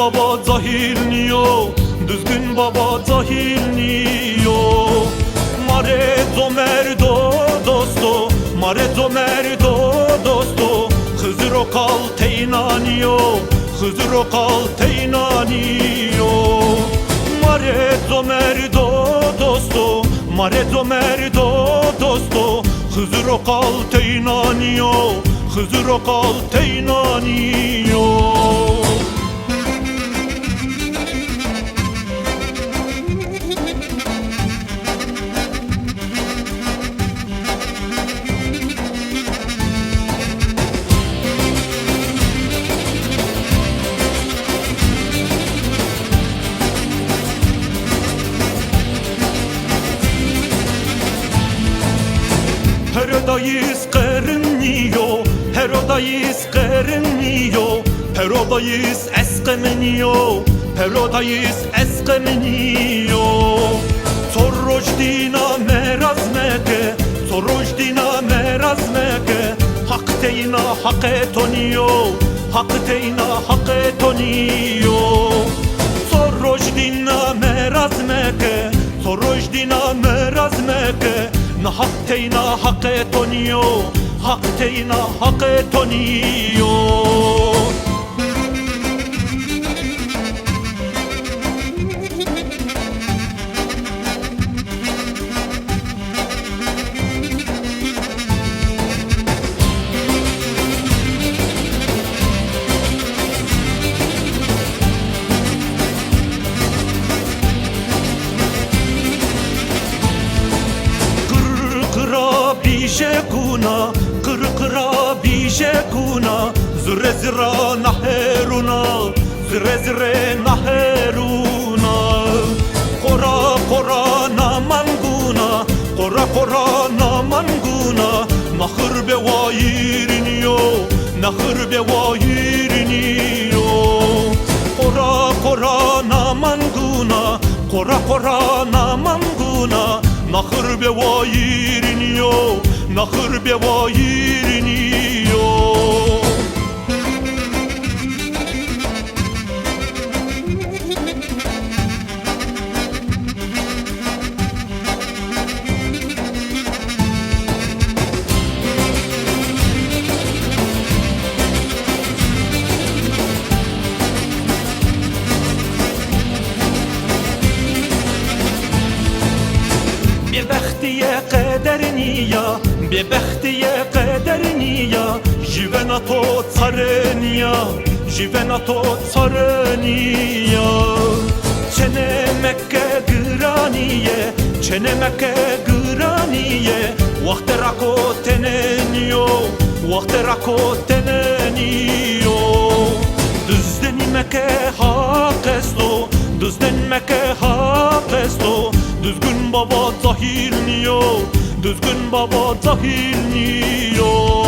baba zahir niyo, düzgün baba zahir niyo. Marezo merdo dosto, marezo merdo dosto, Hızır kal teynaniyo, Hızır kal teynaniyo. Marezo merdo dosto, marezo merdo dosto, Hızır kal teynaniyo, Hızır kal teynaniyo. Herodayız kırınıyor, Herodayız kırınıyor, Herodayız eskemeniyor, Herodayız eskemeniyor. Sorojdina merazmeke, Sorojdina merazmeke, Hak teyna hak etoniyor, Hak teyna hak etoniyor. Sorojdina merazmeke, Sorojdina merazmeke, Hak teyna hak etoniyo, hak teyna hak etoniyo. Bijekuna, kırkıra bijekuna, zre zre naheruna, zre zre naheruna. Kora kora namanguna, kora kora namanguna, nahır be vayiriniyo, nahır be vayiriniyo. Kora kora namanguna, kora kora namanguna, nahır be vayiriniyo, nahır be vayiriniyo. Bebextiye kaderniya, bebextiye kaderniya, Jivena to tsareniya, jivena to tsareniya. Çene Mekke gıraniye, çene Mekke gıraniye, Vakte rako teneniyo, vakte rako teneniyo. Düzden Mekke hak esto, düzden Mekke hak esto, düzgün baba zahir niyo, düzgün baba zahir niyo.